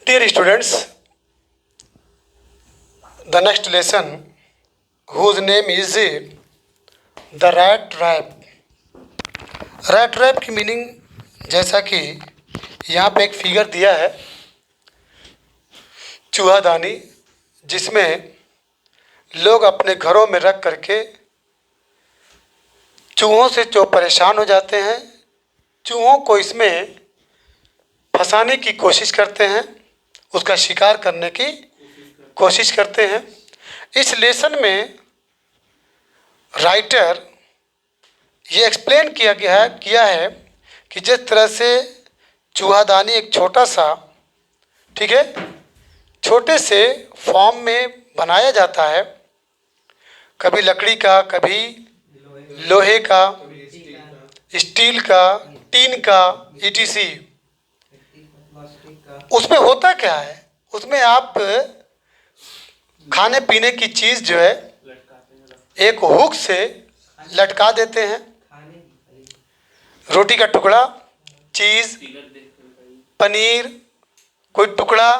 Dear students, the next lesson whose name is the rat trap. Rat trap की meaning जैसा कि यहाँ पे एक फिगर दिया है, चूहादानी, जिसमें लोग अपने घरों में रख करके चूहों से जो परेशान हो जाते हैं, चूहों को इसमें फंसाने की कोशिश करते हैं, उसका शिकार करने की कोशिश करते हैं। इस लेसन में राइटर ये एक्सप्लेन किया है कि जिस तरह से चूहादानी एक छोटा सा, ठीक है, छोटे से फॉर्म में बनाया जाता है, कभी लकड़ी का, कभी लोहे का, स्टील का, टीन का, ईटीसी। उसमें होता क्या है, उसमें आप खाने पीने की चीज़ जो है एक हुक से लटका देते हैं, रोटी का टुकड़ा, चीज़, पनीर, कोई टुकड़ा,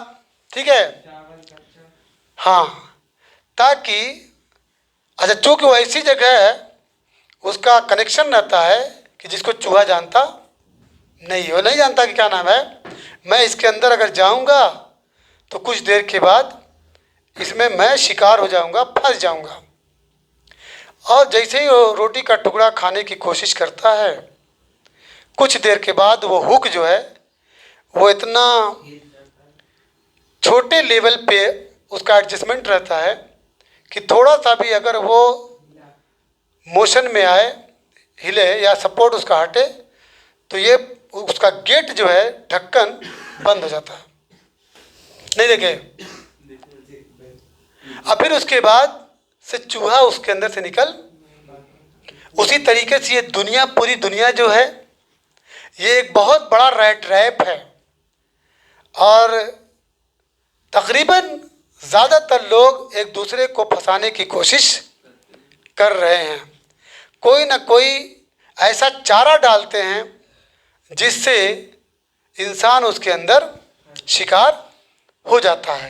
ठीक है, हाँ, ताकि अच्छा, चूँकि वो ऐसी जगह है उसका कनेक्शन रहता है कि जिसको चूहा जानता नहीं, वो नहीं जानता कि क्या नाम है, मैं इसके अंदर अगर जाऊंगा तो कुछ देर के बाद इसमें मैं शिकार हो जाऊंगा, फंस जाऊंगा। और जैसे ही वो रोटी का टुकड़ा खाने की कोशिश करता है, कुछ देर के बाद वो हुक जो है वो इतना छोटे लेवल पे उसका एडजस्टमेंट रहता है कि थोड़ा सा भी अगर वो मोशन में आए, हिले या सपोर्ट उसका हटे, तो ये उसका गेट जो है, ढक्कन बंद हो जाता है। नहीं देखे? और फिर उसके बाद से चूहा उसके अंदर से निकल, उसी तरीके से ये दुनिया, पूरी दुनिया जो है, ये एक बहुत बड़ा रैट ट्रैप है। और तकरीबन ज़्यादातर लोग एक दूसरे को फंसाने की कोशिश कर रहे हैं, कोई ना कोई ऐसा चारा डालते हैं जिससे इंसान उसके अंदर शिकार हो जाता है।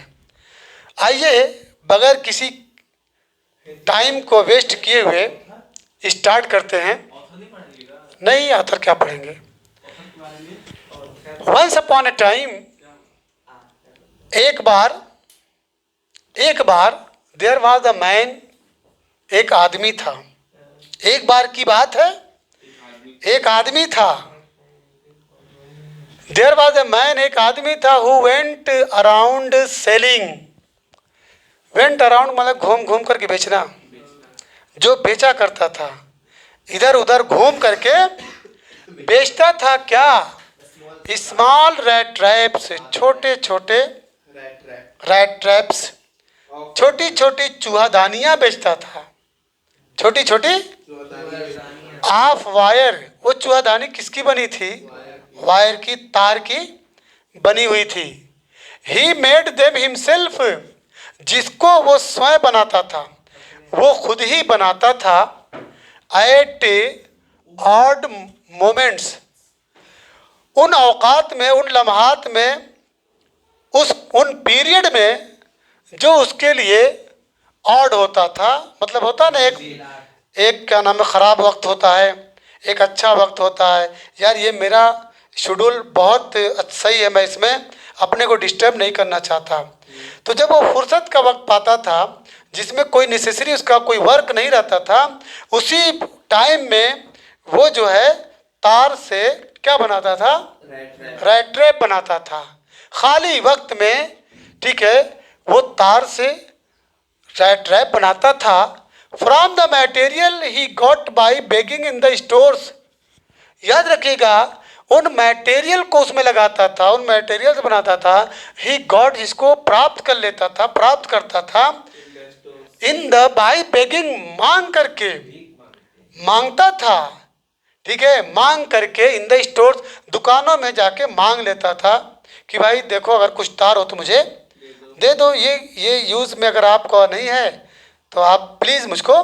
आइए बगैर किसी टाइम को वेस्ट किए हुए स्टार्ट करते हैं। नहीं, आथर क्या पढ़ेंगे? वंस अपॉन ए टाइम, एक बार देयर वाज अ मैन, एक आदमी था। एक बार की बात है, एक आदमी था। देयर वाज अ मैन, एक आदमी था, who went around selling. Went around मतलब घूम घूम करके बेचना, जो बेचा करता था, इधर उधर घूम करके बेचता था। क्या? स्मॉल रैट ट्रैप्स, छोटे छोटे रैट ट्रैप्स, छोटी छोटी चूहादानियाँ बेचता था, छोटी छोटी ऑफ वायर। वो चूहादानी किसकी बनी थी? वायर की, तार की बनी हुई थी। ही मेड देम हिमसेल्फ, जिसको वो स्वयं बनाता था, वो खुद ही बनाता था। एट ऑड मोमेंट्स, उन औकात में, उन लम्हात में, उन पीरियड में जो उसके लिए ऑड होता था। मतलब होता ना, एक क्या नाम है, ख़राब वक्त होता है, एक अच्छा वक्त होता है। यार ये मेरा शेड्यूल बहुत सही है, मैं इसमें अपने को डिस्टर्ब नहीं करना चाहता। तो जब वो फुर्सत का वक्त पाता था जिसमें कोई नेसेसरी उसका कोई वर्क नहीं रहता था, उसी टाइम में वो जो है तार से क्या बनाता था? रैट ट्रैप बनाता था। खाली वक्त में, ठीक है, वो तार से रैट ट्रैप बनाता था। From the material he got by begging in the stores. याद रखिएगा, उन मटेरियल को उसमें लगाता था, उन मटेरियल से बनाता था। ही गॉट, जिसको प्राप्त कर लेता था, प्राप्त करता था। इन द, बाई बेगिंग, मांग करके, मांगता था, ठीक है, मांग करके। इन द स्टोर्स, दुकानों में जाके मांग लेता था कि भाई देखो अगर कुछ तार हो तो मुझे दे दो, ये यूज़ में अगर आपको नहीं है तो आप प्लीज़ मुझको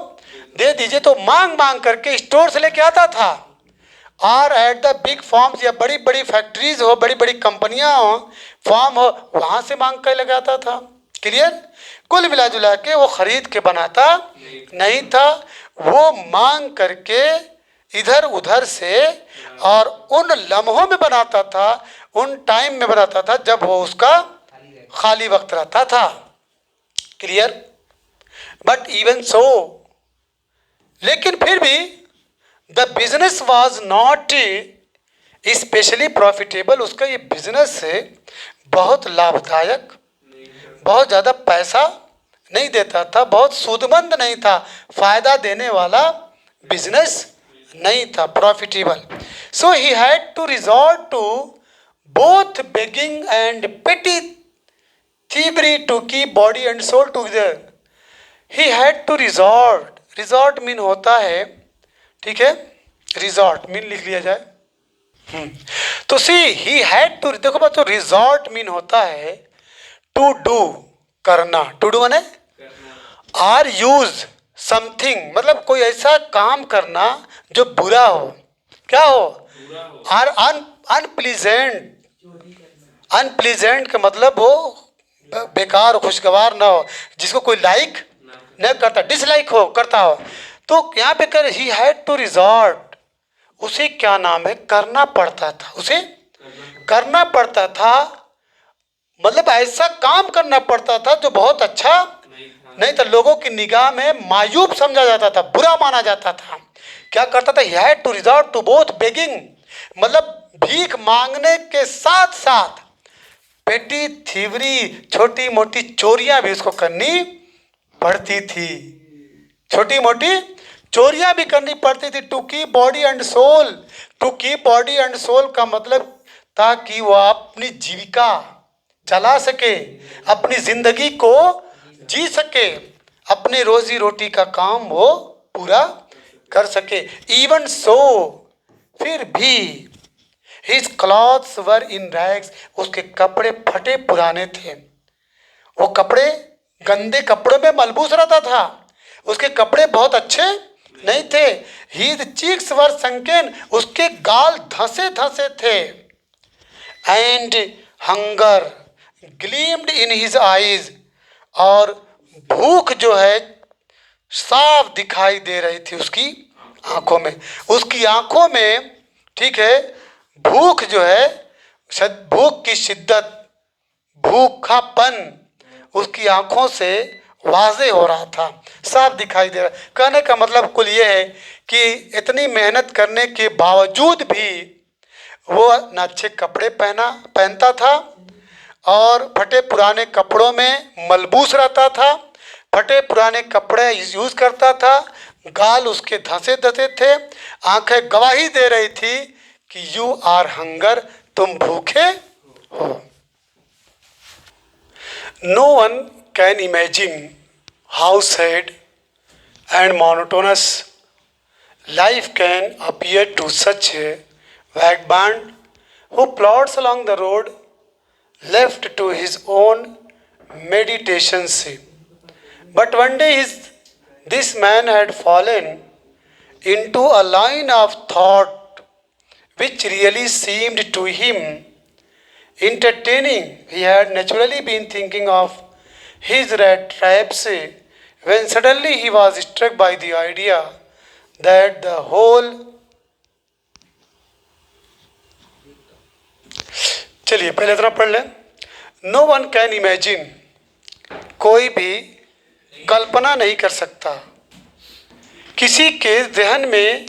दे दीजिए। तो मांग मांग करके स्टोर से लेके आता था और एट द बिग फॉर्म्स, या बड़ी बड़ी फैक्ट्रीज हो, बड़ी बड़ी कंपनियां हो, फॉर्म हो, वहाँ से मांग कर लगाता था। क्लियर? कुल मिला जुला के वो खरीद के बनाता नहीं था, वो मांग करके इधर उधर से और उन लम्हों में बनाता था, उन टाइम में बनाता था जब वो उसका खाली वक्त रहता था। क्लियर? बट इवन सो, लेकिन फिर भी the business was not specially profitable. उसका ये बिजनेस बहुत लाभदायक, बहुत ज़्यादा पैसा नहीं देता था, बहुत सूदमंद नहीं था, फायदा देने वाला बिजनेस नहीं था, profitable. So he had to resort to both begging and petty thievery to keep body and soul together. He had to resort, resort mean होता है, ठीक है, रिजॉर्ट मीन लिख लिया जाए। तो सी ही हैड टू, देखो बच्चों, रिजॉर्ट मीन होता है टू डू, करना। टू डू माने आर यूज समथिंग, मतलब कोई ऐसा काम करना जो बुरा हो। क्या हो? Are unpleasant. अनप्लीजेंट का मतलब वो बेकार, खुशगवार ना हो, जिसको कोई लाइक नहीं करता, डिसलाइक हो करता हो। तो यहाँ पे कर ही हैड टू रिजॉर्ट, उसे क्या नाम है, करना पड़ता था, उसे करना पड़ता था, मतलब ऐसा काम करना पड़ता था जो बहुत अच्छा नहीं था, लोगों की निगाह में मायूब समझा जाता था, बुरा माना जाता था। क्या करता था? He had to resort to both begging, मतलब भीख मांगने के साथ साथ पेटी थीवरी, छोटी मोटी चोरियां भी उसको करनी पड़ती थी, छोटी मोटी चोरियां भी करनी पड़ती थी। To keep body and soul, to keep body and soul का मतलब ताकि वह अपनी जीविका चला सके, अपनी जिंदगी को जी सके, अपने रोजी रोटी का काम वो पूरा कर सके। इवन सो, फिर भी हिज क्लॉथ्स वर इन रैग्स, उसके कपड़े फटे पुराने थे, वो कपड़े गंदे कपड़ों में मलबूस रहता था, उसके कपड़े बहुत अच्छे नहीं थे। हिज चीक्स वर संकेन, उसके गाल धंसे धंसे थे। And hunger gleamed in his eyes, और भूख जो है साफ दिखाई दे रही थी उसकी आंखों में, उसकी आंखों में, ठीक है, भूख जो है, भूख की शिद्दत, भूखापन उसकी आंखों से वाजे हो रहा था, साफ दिखाई दे रहा। कहने का मतलब कुल ये है कि इतनी मेहनत करने के बावजूद भी वो न अच्छे कपड़े पहनता था और फटे पुराने कपड़ों में मलबूस रहता था, फटे पुराने कपड़े यूज़ करता था, गाल उसके धंसे धंसे थे, आंखें गवाही दे रही थी कि यू आर हंगर, तुम भूखे हो। No one can imagine how sad and monotonous life can appear to such a vagabond who plods along the road left to his own meditations. But one day this man had fallen into a line of thought which really seemed to him entertaining. He had naturally been thinking of his rat traps when suddenly he was struck by the idea that the whole, चलिए पहले इतना पढ़ लें। No one can imagine, कोई भी कल्पना नहीं कर सकता, किसी के जहन में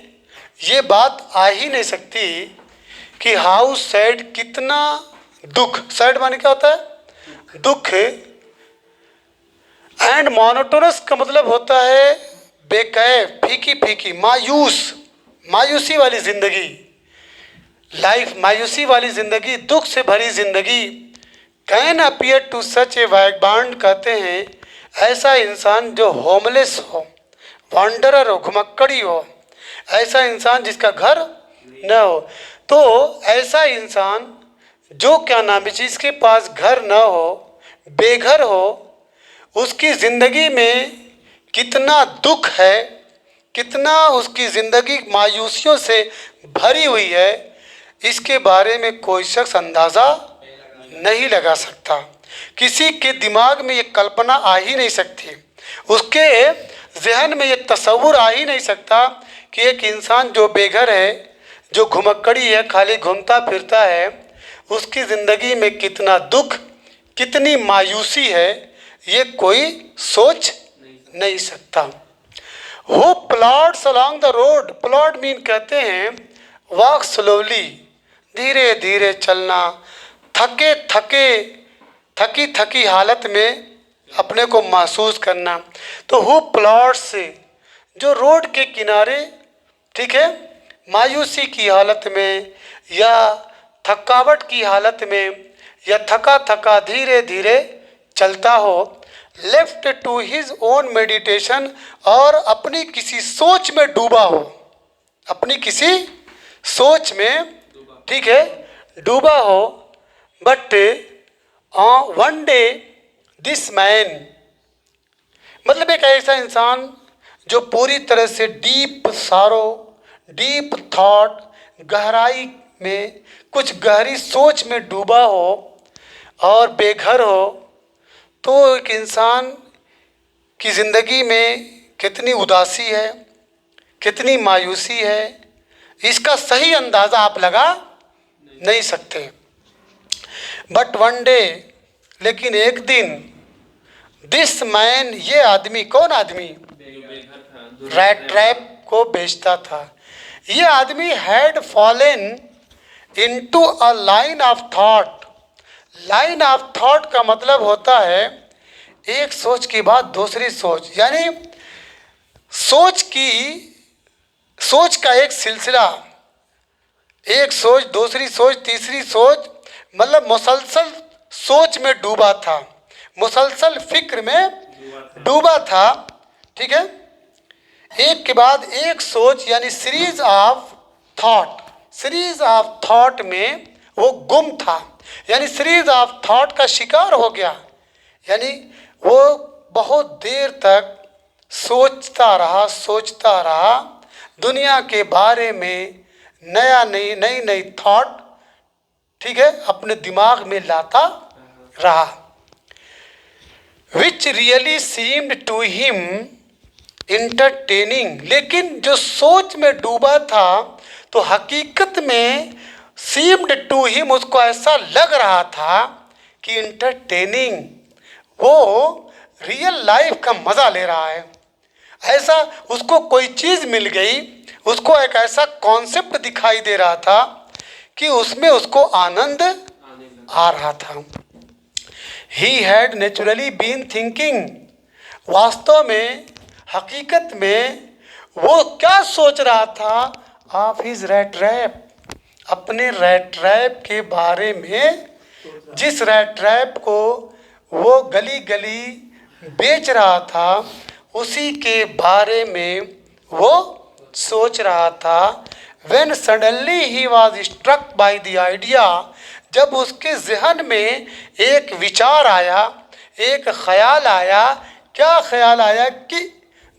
ये बात आ ही नहीं सकती कि हाउ सैड, कितना दुख, सैड माने क्या होता है? दुख। एंड मोनोटोनस का मतलब होता है बेकैफ, फीकी फीकी, मायूस, मायूसी वाली जिंदगी, लाइफ मायूसी वाली जिंदगी, दुख से भरी जिंदगी। कैन अपीयर टू सच ए वैगबॉन्ड, कहते हैं ऐसा इंसान जो होमलेस हो, वांडरर हो, घुमक्कड़ी हो, ऐसा इंसान जिसका घर न हो। तो ऐसा इंसान जो क्या नाम है, जिसके पास घर न हो, बेघर हो, उसकी ज़िंदगी में कितना दुख है, कितना उसकी ज़िंदगी मायूसियों से भरी हुई है, इसके बारे में कोई शख्स अंदाज़ा नहीं लगा सकता। किसी के दिमाग में ये कल्पना आ ही नहीं सकती, उसके जहन में ये तसव्वुर आ ही नहीं सकता कि एक इंसान जो बेघर है, जो घुमक्कड़ी है, खाली घूमता फिरता है, उसकी ज़िंदगी में कितना दुख, कितनी मायूसी है, ये कोई सोच नहीं सकता। वो plots along the road, plot mean कहते हैं वॉक स्लोली, धीरे धीरे चलना, थके थके थकी थकी हालत में अपने को महसूस करना। तो हु प्लॉट्स से, जो रोड के किनारे, ठीक है, मायूसी की हालत में या थकावट की हालत में या थका थका धीरे धीरे चलता हो, left to his own meditation, और अपनी किसी सोच में डूबा हो, अपनी किसी सोच में, ठीक है, डूबा हो। But one day this man, मतलब एक ऐसा इंसान जो पूरी तरह से डीप सारो, डीप थॉट, गहराई में, कुछ गहरी सोच में डूबा हो और बेघर हो, तो एक इंसान की ज़िंदगी में कितनी उदासी है, कितनी मायूसी है, इसका सही अंदाज़ा आप लगा नहीं सकते। बट वन डे, लेकिन एक दिन, दिस मैन, ये आदमी, कौन आदमी? रैट ट्रैप को बेचता था। ये आदमी had fallen into a line of thought. Line of thought का मतलब होता है एक सोच के बाद दूसरी सोच, यानी सोच का एक सिलसिला, एक सोच, दूसरी सोच, तीसरी सोच, मतलब मुसलसल सोच में डूबा था, मुसलसल फिक्र में डूबा था, ठीक है, एक के बाद एक सोच, यानी series of thought, series of thought में वो गुम था, यानी सीरीज ऑफ थॉट का शिकार हो गया, यानी वो बहुत देर तक सोचता रहा दुनिया के बारे में, नई नई थॉट, ठीक है, अपने दिमाग में लाता रहा। Which really seemed to him entertaining, लेकिन जो सोच में डूबा था तो हकीकत में सीम्ड टू हिम, उसको ऐसा लग रहा था कि इंटरटेनिंग, वो रियल लाइफ का मज़ा ले रहा है, ऐसा उसको कोई चीज़ मिल गई, उसको एक ऐसा कॉन्सेप्ट दिखाई दे रहा था कि उसमें उसको आनंद आ रहा था। He had naturally been thinking, वास्तव में, हकीकत में वो क्या सोच रहा था? ऑफ हिज रैट रैप, अपने रैट रैप के बारे में, जिस रैट रैप को वो गली गली बेच रहा था, उसी के बारे में वो सोच रहा था। When suddenly he was struck by the idea, जब उसके जहन में एक विचार आया, एक ख्याल आया, क्या ख्याल आया कि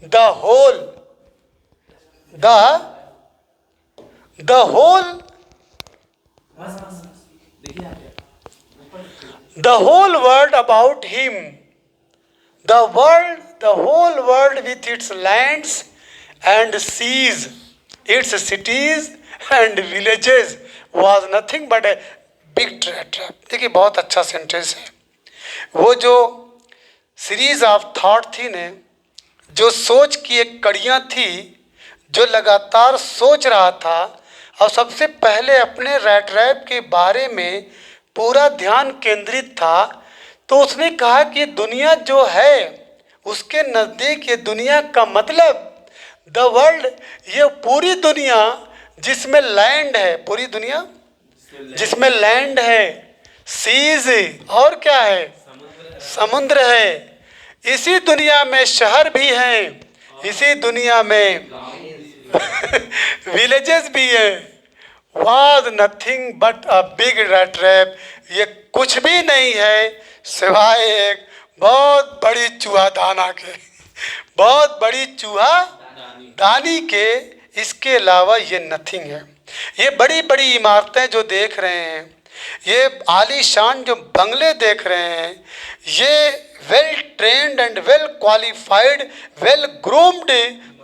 the whole world about him, the whole world with its lands and seas, its cities and villages was nothing but a big trap। देखिए बहुत अच्छा सेंटेंस है। वो जो सीरीज ऑफ थॉट थी ने, जो सोच की एक कड़ियाँ थी, जो लगातार सोच रहा था और सबसे पहले अपने रैट रैप के बारे में पूरा ध्यान केंद्रित था, तो उसने कहा कि दुनिया जो है उसके नज़दीक, ये दुनिया का मतलब द वर्ल्ड, ये पूरी दुनिया जिसमें लैंड है, पूरी दुनिया जिसमें लैंड है, सीज, और क्या है? समुद्र है, इसी दुनिया में शहर भी हैं, इसी दुनिया में विलेजेस भी हैं। Was nothing but a big rat trap, ये कुछ भी नहीं है सिवाय एक बहुत बड़ी चूहा दाना के, बहुत बड़ी चूहा दानी के, इसके अलावा ये नथिंग है। ये बड़ी बड़ी इमारतें जो देख रहे हैं, ये आलीशान जो बंगले देख रहे हैं, ये well trained and well qualified, well groomed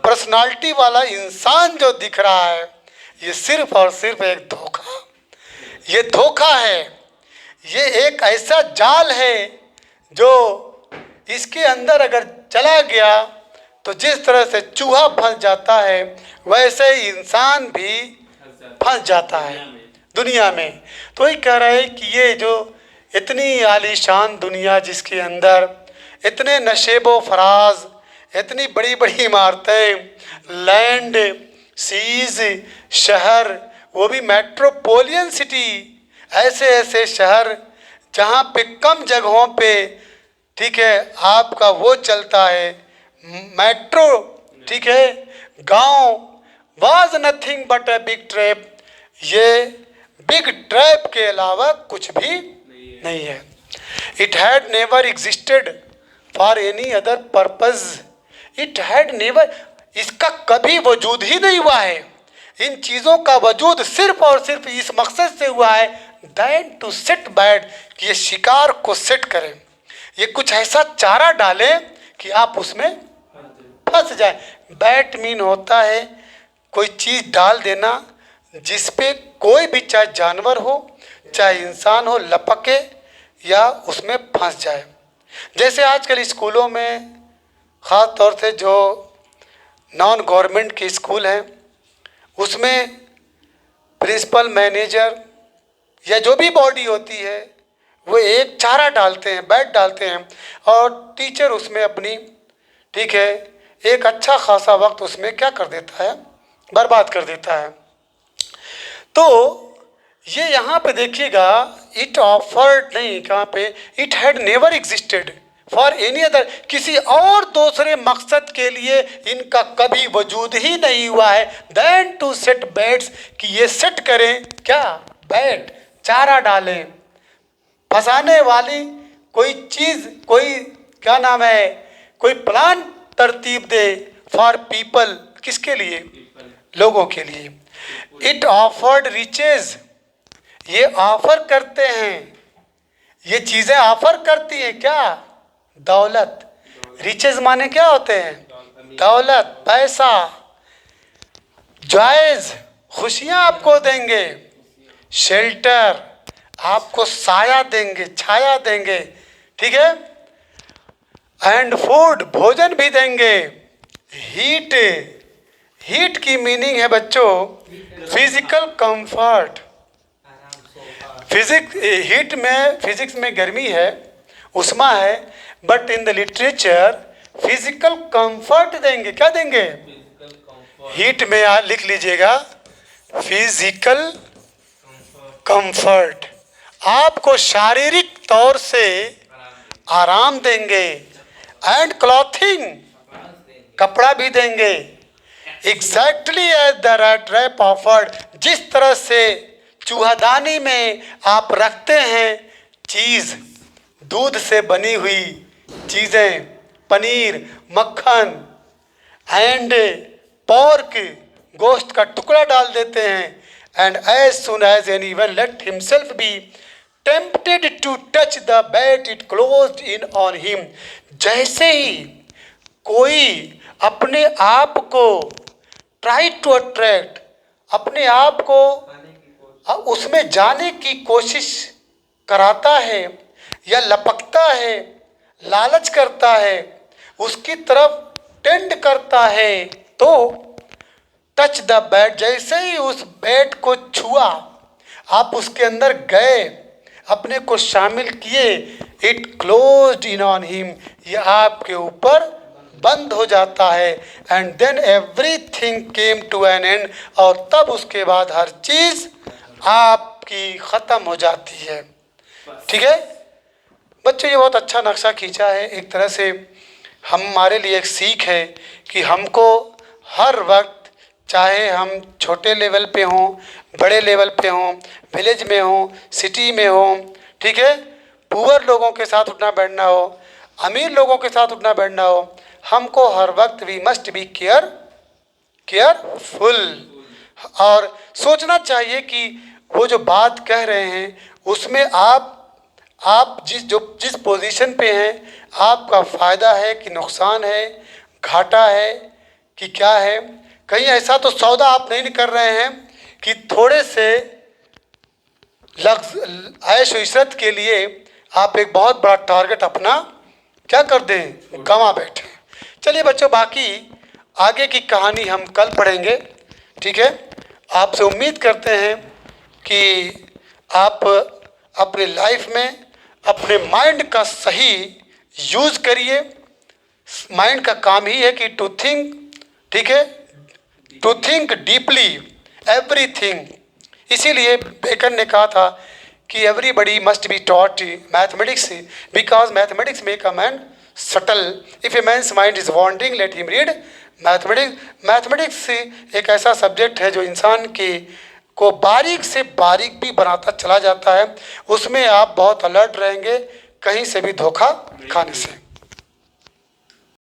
personality वाला इंसान जो दिख रहा है, ये सिर्फ और सिर्फ एक धोखा, ये धोखा है। ये एक ऐसा जाल है जो इसके अंदर अगर चला गया तो जिस तरह से चूहा फंस जाता है, वैसे ही इंसान भी फंस जाता है दुनिया में। तो ही कह रहा है कि ये जो इतनी आलीशान दुनिया, जिसके अंदर इतने नशेबो फराज, इतनी बड़ी बड़ी इमारतें, लैंड, सीज, शहर, वो भी मेट्रोपोलियन सिटी, ऐसे ऐसे शहर जहाँ पे कम जगहों पे, ठीक है, आपका वो चलता है मेट्रो, ठीक है, गांव was nothing but a big trap. ये बिग ट्रैप के अलावा कुछ भी नहीं है। It had never existed for any other purpose, it had never, इसका कभी वजूद ही नहीं हुआ है। इन चीज़ों का वजूद सिर्फ और सिर्फ इस मकसद से हुआ है, दैन टू सेट बैड, कि ये शिकार को सेट करें, ये कुछ ऐसा चारा डालें कि आप उसमें फंस जाए। बैट मीन होता है कोई चीज़ डाल देना जिस पे कोई भी, चाहे जानवर हो चाहे इंसान हो, लपके या उसमें फंस जाए। जैसे आजकल स्कूलों में, ख़ास तौर से जो नॉन गवर्नमेंट के स्कूल हैं, उसमें प्रिंसिपल, मैनेजर या जो भी बॉडी होती है, वो एक चारा डालते हैं, बैट डालते हैं, और टीचर उसमें अपनी, ठीक है, एक अच्छा खासा वक्त उसमें क्या कर देता है, बर्बाद कर देता है। तो ये यहाँ पे देखिएगा, इट ऑफर्ड नहीं, कहाँ पे, it had never existed for any other, किसी और दूसरे मकसद के लिए इनका कभी वजूद ही नहीं हुआ है, देन टू सेट बैट्स, कि ये सेट करें क्या, बैट, चारा डालें, फंसाने वाली कोई चीज़, कोई क्या नाम है, कोई प्लान तरतीब दे फॉर पीपल, किसके लिए, लोगों के लिए। इट ऑफर्ड रिचेज, ये ऑफर करते हैं, ये चीज़ें ऑफर करती हैं क्या, दौलत। रिचेज माने क्या होते हैं, दौलत, पैसा, जायज़, खुशियाँ आपको देंगे, शेल्टर, आपको साया देंगे, छाया देंगे, ठीक है, एंड फूड, भोजन भी देंगे। हीट, हीट की मीनिंग है बच्चों फिजिकल कंफर्ट। हीट में, फिजिक्स में गर्मी है, उष्मा है, but in the literature physical comfort देंगे। क्या देंगे, हीट में लिख लीजिएगा, फिजिकल कंफर्ट, आपको शारीरिक तौर से आराम देंगे, एंड क्लॉथिंग, कपड़ा भी देंगे। Exactly as the trap offered, जिस तरह से चूहादानी में आप रखते हैं चीज़, दूध से बनी हुई चीज़ें, पनीर, मक्खन एंड पोर्क, गोश्त का टुकड़ा डाल देते हैं, and as soon as anyone let himself be tempted to touch the bait, it closed in on him। जैसे ही कोई अपने आप को ट्राई टू अट्रैक्ट, अपने आप को उसमें जाने की कोशिश कराता है या लपकता है, लालच करता है, उसकी तरफ टेंड करता है, तो टच द बैट, जैसे ही उस बैट को छुआ, आप उसके अंदर गए, अपने को शामिल किए, it closed in on him, ये आपके ऊपर बंद हो जाता है, and then everything came to an end, और तब उसके बाद हर चीज़ आपकी ख़त्म हो जाती है। ठीक है बच्चों, ये बहुत अच्छा नक्शा खींचा है। एक तरह से हमारे लिए एक सीख है कि हमको हर वक्त, चाहे हम छोटे लेवल पे हों, बड़े लेवल पे हों, विलेज में हों, सिटी में हों, ठीक है, पुअर लोगों के साथ उठना बैठना हो, अमीर लोगों के साथ उठना बैठना हो, हमको हर वक्त we must be careful. Careful. और सोचना चाहिए कि वो जो बात कह रहे हैं उसमें आप जिस पोजीशन पे हैं, आपका फ़ायदा है कि नुकसान है, घाटा है कि क्या है। कहीं ऐसा तो सौदा आप नहीं कर रहे हैं कि थोड़े से ऐश इशरत के लिए आप एक बहुत बड़ा टारगेट अपना क्या कर दें, गंवा बैठे। चलिए बच्चों, बाकी आगे की कहानी हम कल पढ़ेंगे, ठीक है। आपसे उम्मीद करते हैं कि आप अपने लाइफ में अपने माइंड का सही यूज़ करिए। माइंड का काम ही है कि टू थिंक, ठीक है, टू थिंक डीपली एवरीथिंग। इसीलिए बेकन ने कहा था कि everybody must be taught mathematics because mathematics make a man subtle. If a man's mind is wandering let him read mathematics. Mathematics एक ऐसा सब्जेक्ट है जो इंसान को बारीक से बारीक भी बनाता चला जाता है। उसमें आप बहुत अलर्ट रहेंगे कहीं से भी धोखा खाने से।